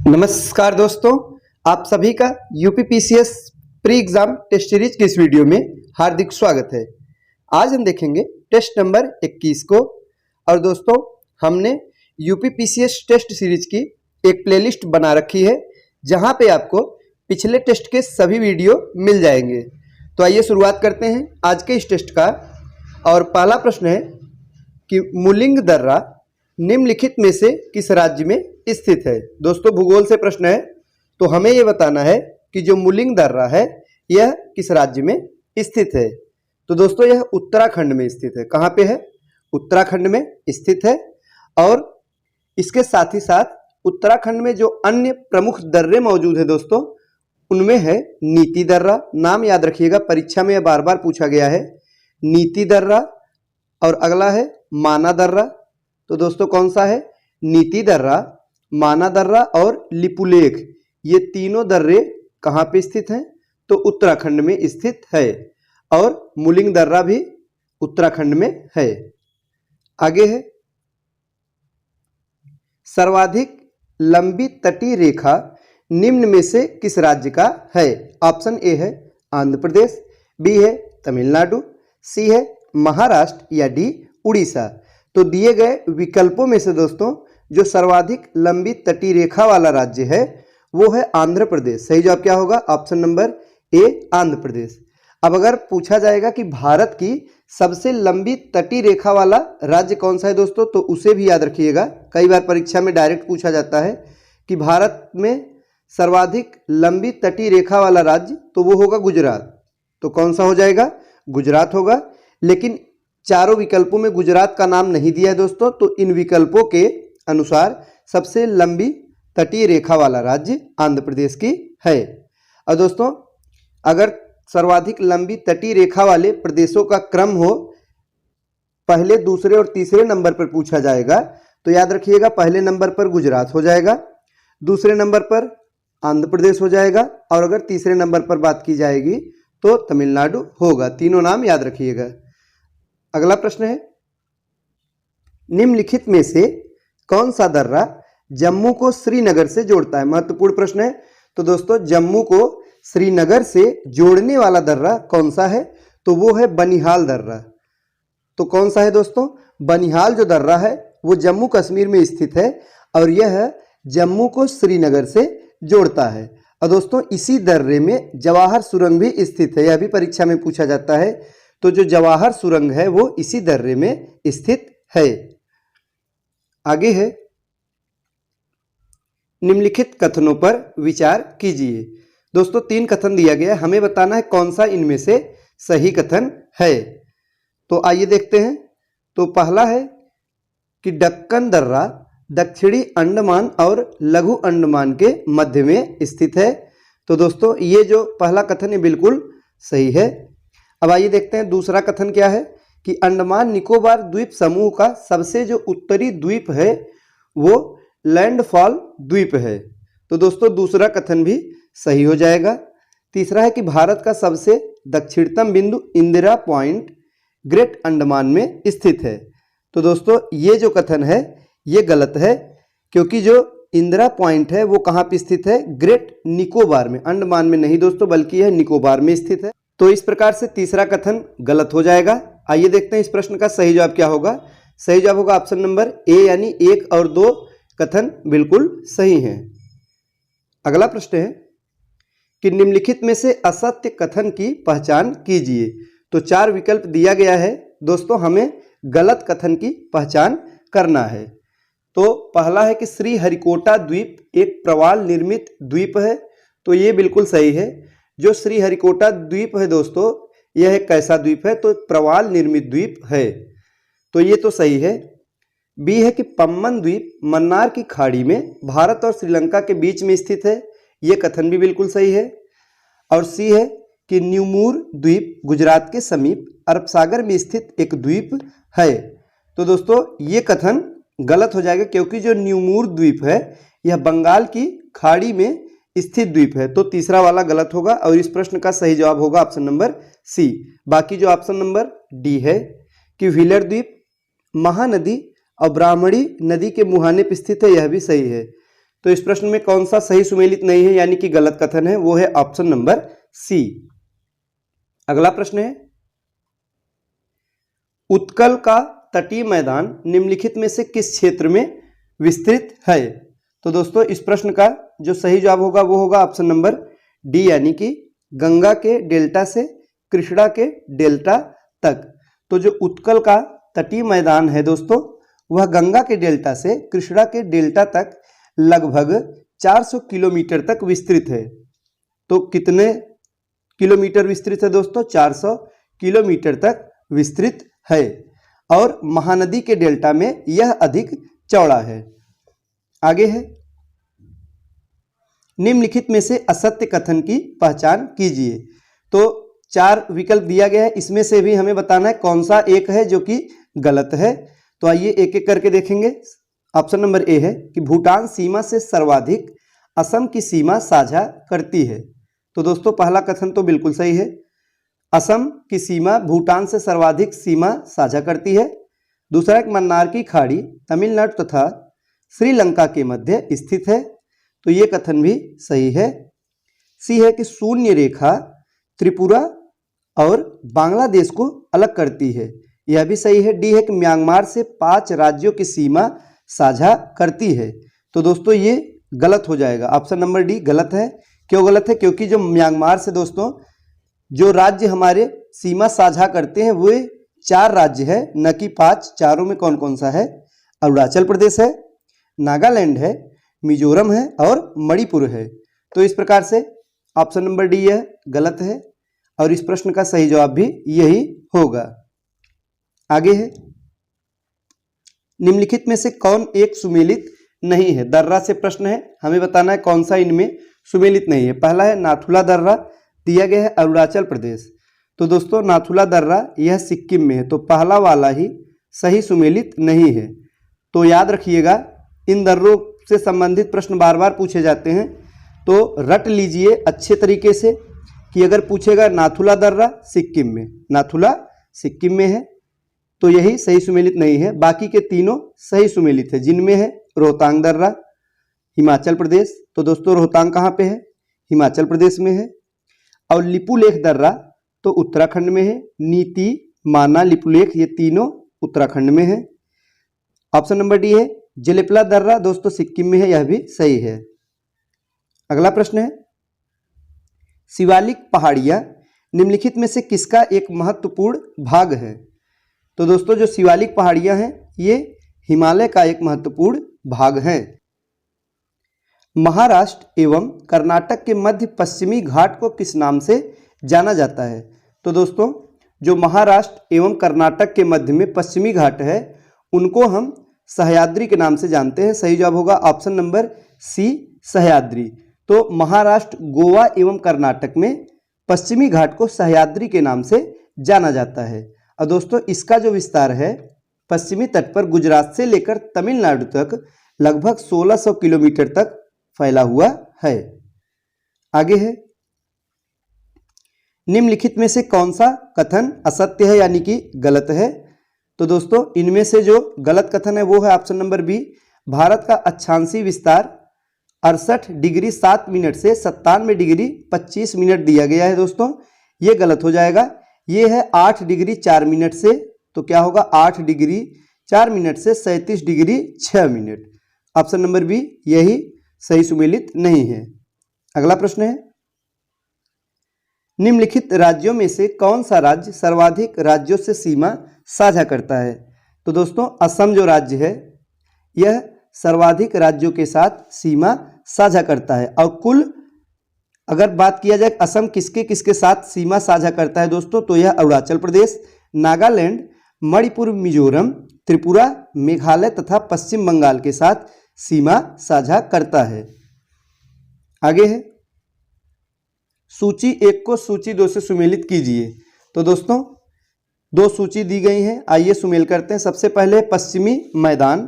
नमस्कार दोस्तों, आप सभी का UPPCS pre exam test series की इस वीडियो में हार्दिक स्वागत है। आज हम देखेंगे टेस्ट नंबर 21 को। और दोस्तों, हमने यूपीपीसीएस टेस्ट सीरीज की एक प्लेलिस्ट बना रखी है जहां पे आपको पिछले टेस्ट के सभी वीडियो मिल जाएंगे। तो आइए शुरुआत करते हैं आज के इस टेस्ट का। और पहला प्रश्न है कि मुलिंग दर्रा निम्नलिखित में से किस राज्य में स्थित है। दोस्तों, भूगोल से प्रश्न है, तो हमें यह बताना है कि जो मुलिंग दर्रा है यह किस राज्य में स्थित है। तो दोस्तों, यह उत्तराखंड में स्थित है। कहाँ पे है? उत्तराखंड में स्थित है। और इसके साथ ही साथ उत्तराखंड में जो अन्य प्रमुख दर्रे मौजूद है दोस्तों, उनमें है नीति दर्रा। नाम याद रखिएगा, परीक्षा में यह बार बार पूछा गया है। नीति दर्रा और अगला है माना दर्रा। तो दोस्तों, कौन सा है? नीति दर्रा, माना दर्रा और लिपुलेख। ये तीनों दर्रे कहाँ पे स्थित हैं? तो उत्तराखंड में स्थित है। और मुलिंग दर्रा भी उत्तराखंड में है। आगे है, सर्वाधिक लंबी तटीय रेखा निम्न में से किस राज्य का है? ऑप्शन ए है आंध्र प्रदेश, बी है तमिलनाडु, सी है महाराष्ट्र या डी उड़ीसा। तो दिए गए विकल्पों में से दोस्तों जो सर्वाधिक लंबी तटीय रेखा वाला राज्य है वो है आंध्र प्रदेश। सही जवाब क्या होगा? Option number A Andhra Pradesh. अब अगर पूछा जाएगा कि भारत की सबसे लंबी तटीय रेखा वाला राज्य कौन सा है दोस्तों, तो उसे भी याद रखिएगा। कई बार परीक्षा में डायरेक्ट पूछा जाता है कि भारत में सर्वाधिक लंबी तटीय रेखा वाला राज्य, तो वो होगा गुजरात। तो कौन सा हो जाएगा? गुजरात होगा। लेकिन चारों विकल्पों में गुजरात का नाम नहीं दिया है दोस्तों। तो इन विकल्पों के अनुसार सबसे लंबी तटीय रेखा वाला राज्य आंध्र प्रदेश की है। और दोस्तों, अगर सर्वाधिक लंबी तटीय रेखा वाले प्रदेशों का क्रम हो, पहले, दूसरे और तीसरे नंबर पर पूछा जाएगा, तो याद रखिएगा पहले नंबर पर गुजरात हो जाएगा, दूसरे नंबर पर आंध्र प्रदेश हो जाएगा, और अगर तीसरे नंबर पर बात की जाएगी तो तमिलनाडु होगा। तीनों नाम याद रखिएगा। अगला प्रश्न है, निम्नलिखित में से कौन सा दर्रा जम्मू को श्रीनगर से जोड़ता है? महत्वपूर्ण प्रश्न है। तो दोस्तों, जम्मू को श्रीनगर से जोड़ने वाला दर्रा कौन सा है? तो वो है बनिहाल दर्रा। तो कौन सा है दोस्तों? बनिहाल जो दर्रा है वो जम्मू कश्मीर में स्थित है और यह जम्मू को श्रीनगर से जोड़ता है। और दोस्तों, इसी दर्रे में जवाहर सुरंग भी स्थित है। यह भी परीक्षा में पूछा जाता है। तो जो जवाहर सुरंग है वो इसी दर्रे में स्थित है। आगे है, निम्नलिखित कथनों पर विचार कीजिए। दोस्तों, 3 कथन दिया गया है, हमें बताना है कौन सा इनमें से सही कथन है। तो आइए देखते हैं। तो पहला है कि दक्कन दर्रा दक्षिणी अंडमान और लघु अंडमान के मध्य में स्थित है। तो दोस्तों, ये जो पहला कथन है बिल्कुल सही है। अब आइए देखते हैं दूसरा कथन क्या है कि अंडमान निकोबार द्वीप समूह का सबसे जो उत्तरी द्वीप है वो लैंडफॉल द्वीप है। तो दोस्तों, दूसरा कथन भी सही हो जाएगा। तीसरा है कि भारत का सबसे दक्षिणतम बिंदु इंदिरा पॉइंट ग्रेट अंडमान में स्थित है। तो दोस्तों, ये जो कथन है ये गलत है, क्योंकि जो इंदिरा पॉइंट है वो कहाँ पे स्थित है? ग्रेट निकोबार में, अंडमान में नहीं दोस्तों, बल्कि यह निकोबार में स्थित है। तो इस प्रकार से तीसरा कथन गलत हो जाएगा। आइए देखते हैं इस प्रश्न का सही जवाब क्या होगा। सही जवाब होगा ऑप्शन नंबर ए, यानी 1 और 2 कथन बिल्कुल सही हैं। अगला प्रश्न है कि निम्नलिखित में से असत्य कथन की पहचान कीजिए। तो 4 विकल्प दिया गया है दोस्तों, हमें गलत कथन की पहचान करना है। तो पहला है कि श्री हरिकोटा द्वीप एक प्रवाल निर्मित द्वीप है। तो ये बिल्कुल सही है। जो श्री हरिकोटा द्वीप है दोस्तों, यह एक कैसा द्वीप है? तो प्रवाल निर्मित द्वीप है। तो ये तो सही है। बी है कि पम्बन द्वीप मन्नार की खाड़ी में भारत और श्रीलंका के बीच में स्थित है। ये कथन भी बिल्कुल सही है। और सी है कि न्यूमूर द्वीप गुजरात के समीप अरब सागर में स्थित एक द्वीप है। तो दोस्तों, ये कथन गलत हो जाएगा, क्योंकि जो न्यूमूर द्वीप है यह बंगाल की खाड़ी में स्थित द्वीप है। तो तीसरा वाला गलत होगा और इस प्रश्न का सही जवाब होगा ऑप्शन नंबर सी। बाकी जो ऑप्शन नंबर डी है कि व्हीलर द्वीप महानदी और ब्राह्मणी नदी के मुहाने पर स्थित है, यह भी सही है। तो इस प्रश्न में कौन सा सही सुमेलित नहीं है यानी कि गलत कथन है, वो है ऑप्शन नंबर सी। अगला प्रश्न है, उत्कल का तटीय मैदान निम्नलिखित में से किस क्षेत्र में विस्तृत है? तो दोस्तों इस प्रश्न का जो सही जवाब होगा वो होगा ऑप्शन नंबर डी यानी कि गंगा के डेल्टा से कृष्णा के डेल्टा तक। तो जो उत्कल का तटीय मैदान है दोस्तों, वह गंगा के डेल्टा से कृष्णा के डेल्टा तक लगभग 400 किलोमीटर तक विस्तृत है। तो कितने किलोमीटर विस्तृत है दोस्तों? 400 किलोमीटर तक विस्तृत है और महानदी के डेल्टा में यह अधिक चौड़ा है। आगे है, निम्नलिखित में से असत्य कथन की पहचान कीजिए। तो 4 विकल्प दिया गया है, इसमें से भी हमें बताना है कौन सा एक है जो कि गलत है। तो आइए एक एक करके देखेंगे। ऑप्शन नंबर ए है कि भूटान सीमा से सर्वाधिक असम की सीमा साझा करती है। तो दोस्तों पहला कथन तो बिल्कुल सही है, असम की सीमा भूटान से सर्वाधिक सीमा साझा करती है। दूसरा, एक मन्नार की खाड़ी तमिलनाडु तथा श्रीलंका के मध्य स्थित है। तो ये कथन भी सही है। सी है कि शून्य रेखा त्रिपुरा और बांग्लादेश को अलग करती है, यह भी सही है। डी है कि म्यांमार से 5 राज्यों की सीमा साझा करती है। तो दोस्तों ये गलत हो जाएगा, ऑप्शन नंबर डी गलत है। क्यों गलत है? क्योंकि जो म्यांमार से दोस्तों जो राज्य हमारे सीमा साझा करते हैं वो 4 राज्य है, न कि 5। चारों में कौन कौन सा है? अरुणाचल प्रदेश है, नागालैंड है, मिजोरम है और मणिपुर है। तो इस प्रकार से ऑप्शन नंबर डी यह गलत है और इस प्रश्न का सही जवाब भी यही होगा। आगे है, निम्नलिखित में से कौन एक सुमेलित नहीं है? दर्रा से प्रश्न है, हमें बताना है कौन सा इनमें सुमेलित नहीं है। पहला है नाथुला दर्रा, दिया गया है अरुणाचल प्रदेश। तो दोस्तों नाथुला दर्रा यह सिक्किम में है, तो पहला वाला ही सही सुमेलित नहीं है। तो याद रखिएगा, इन दर्रों से संबंधित प्रश्न बार बार पूछे जाते हैं, तो रट लीजिए अच्छे तरीके से कि अगर पूछेगा नाथुला दर्रा सिक्किम में, नाथुला सिक्किम में है, तो यही सही सुमेलित नहीं है। बाकी के तीनों सही सुमेलित है, जिनमें है रोहतांग दर्रा हिमाचल प्रदेश। तो दोस्तों रोहतांग कहाँ पे है? हिमाचल प्रदेश में है। और लिपुलेख दर्रा तो उत्तराखंड में है। नीति, माना, लिपुलेख ये तीनों उत्तराखंड में है। ऑप्शन नंबर डी है जेलेपला दर्रा दोस्तों सिक्किम में है, यह भी सही है। अगला प्रश्न है, शिवालिक पहाड़ियां निम्नलिखित में से किसका एक महत्वपूर्ण भाग है? तो दोस्तों जो शिवालिक पहाड़ियां हैं ये हिमालय का एक महत्वपूर्ण भाग है। महाराष्ट्र एवं कर्नाटक के मध्य पश्चिमी घाट को किस नाम से जाना जाता है? तो दोस्तों जो महाराष्ट्र एवं कर्नाटक के मध्य में पश्चिमी घाट है उनको हम सह्याद्री के नाम से जानते हैं। सही जवाब होगा ऑप्शन नंबर सी सह्याद्री। तो महाराष्ट्र, गोवा एवं कर्नाटक में पश्चिमी घाट को सह्याद्री के नाम से जाना जाता है। और दोस्तों इसका जो विस्तार है पश्चिमी तट पर गुजरात से लेकर तमिलनाडु तक लगभग 1600 किलोमीटर तक फैला हुआ है। आगे है, निम्नलिखित में से कौन सा कथन असत्य है यानी कि गलत है? तो दोस्तों इनमें से जो गलत कथन है वो है ऑप्शन नंबर बी, भारत का अक्षांशीय विस्तार 68 डिग्री 7 मिनट से 97 डिग्री 25 मिनट दिया गया है। दोस्तों ये गलत हो जाएगा, ये है 8 डिग्री 4 मिनट से, तो क्या होगा 8 डिग्री 4 मिनट से 37 degree 6 minute. Option number B यही सही सुमेलित नहीं है। अगला प्रश्न है, निम्नलिखित राज्यों में से कौन सा राज्य सर्वाधिक राज्यों से सीमा साझा करता है? तो दोस्तों असम जो राज्य है यह सर्वाधिक राज्यों के साथ सीमा साझा करता है। और कुल अगर बात किया जाए असम किसके किसके साथ सीमा साझा करता है दोस्तों, तो यह अरुणाचल प्रदेश, नागालैंड, मणिपुर, मिजोरम, त्रिपुरा, मेघालय तथा पश्चिम बंगाल के साथ सीमा साझा करता है। आगे है, सूची 1 को सूची 2 से सुमेलित कीजिए। तो दोस्तों 2 सूची दी गई हैं, आइए सुमेल करते हैं। सबसे पहले पश्चिमी मैदान,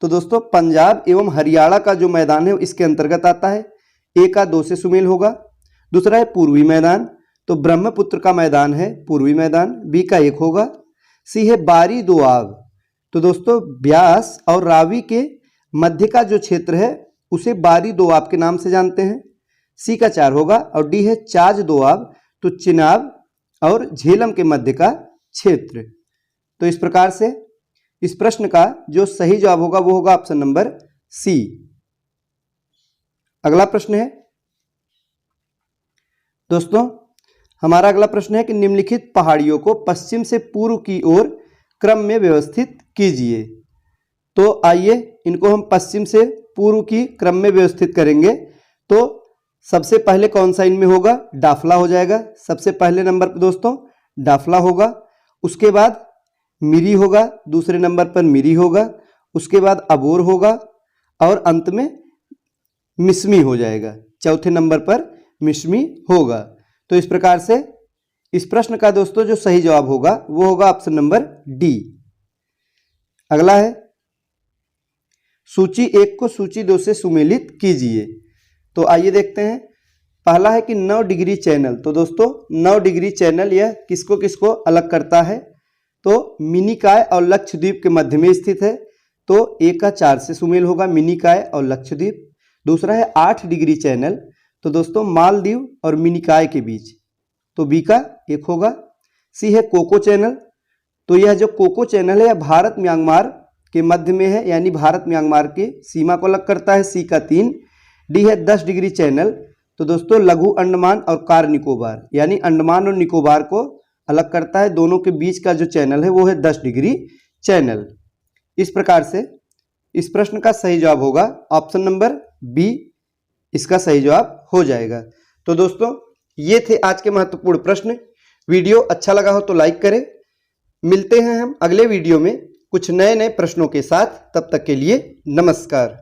तो दोस्तों पंजाब एवं हरियाणा का जो मैदान है इसके अंतर्गत आता है, ए का 2 से सुमेल होगा। दूसरा है पूर्वी मैदान, तो ब्रह्मपुत्र का मैदान है पूर्वी मैदान, बी का 1 होगा। सी है बारी दोआब, तो दोस्तों ब्यास और रावी के मध्य का जो क्षेत्र है उसे बारी दोआब के नाम से जानते हैं। सी का 4 होगा और डी है चाज दोआब, तो चिनाब और झेलम के मध्य का क्षेत्र। तो इस प्रकार से इस प्रश्न का जो सही जवाब होगा वो होगा ऑप्शन नंबर सी। अगला प्रश्न है दोस्तों, हमारा अगला प्रश्न है कि निम्नलिखित पहाड़ियों को पश्चिम से पूर्व की ओर क्रम में व्यवस्थित कीजिए। तो आइए इनको हम पश्चिम से पूर्व की क्रम में व्यवस्थित करेंगे। तो सबसे पहले कौन सा इनमें होगा? डाफला हो जाएगा। सबसे पहले नंबर पर दोस्तों डाफला होगा, उसके बाद मिरी होगा, दूसरे नंबर पर मिरी होगा, उसके बाद अबोर होगा और अंत में मिस्मी हो जाएगा। चौथे नंबर पर मिस्मी होगा। तो इस प्रकार से इस प्रश्न का दोस्तों जो सही जवाब होगा वो होगा ऑप्शन नंबर डी। अगला है सूची 1 को सूची 2 से सुमेलित कीजिए। तो आइए देखते हैं। पहला है कि 9 डिग्री चैनल। तो दोस्तों 9 डिग्री चैनल यह किसको किसको अलग करता है? तो मिनिकाय और लक्षद्वीप के मध्य में स्थित है, तो ए का 4 से सुमेल होगा, मिनिकाय और लक्षद्वीप। दूसरा है 8 डिग्री चैनल। तो दोस्तों मालदीव और मिनिकाय के बीच, तो बी का 1 होगा। सी है कोको चैनल। तो यह जो कोको चैनल है यह भारत म्यांमार के मध्य में है, यानी भारत म्यांमार की सीमा को अलग करता है। सी का 3। डी है 10 डिग्री चैनल। तो दोस्तों लघु अंडमान और कार निकोबार, यानी अंडमान और निकोबार को अलग करता है। दोनों के बीच का जो चैनल है वो है 10 डिग्री चैनल। इस प्रकार से इस प्रश्न का सही जवाब होगा ऑप्शन नंबर बी, इसका सही जवाब हो जाएगा। तो दोस्तों ये थे आज के महत्वपूर्ण प्रश्न। वीडियो अच्छा लगा हो तो लाइक करें। मिलते हैं हम अगले वीडियो में कुछ नए नए प्रश्नों के साथ। तब तक के लिए नमस्कार।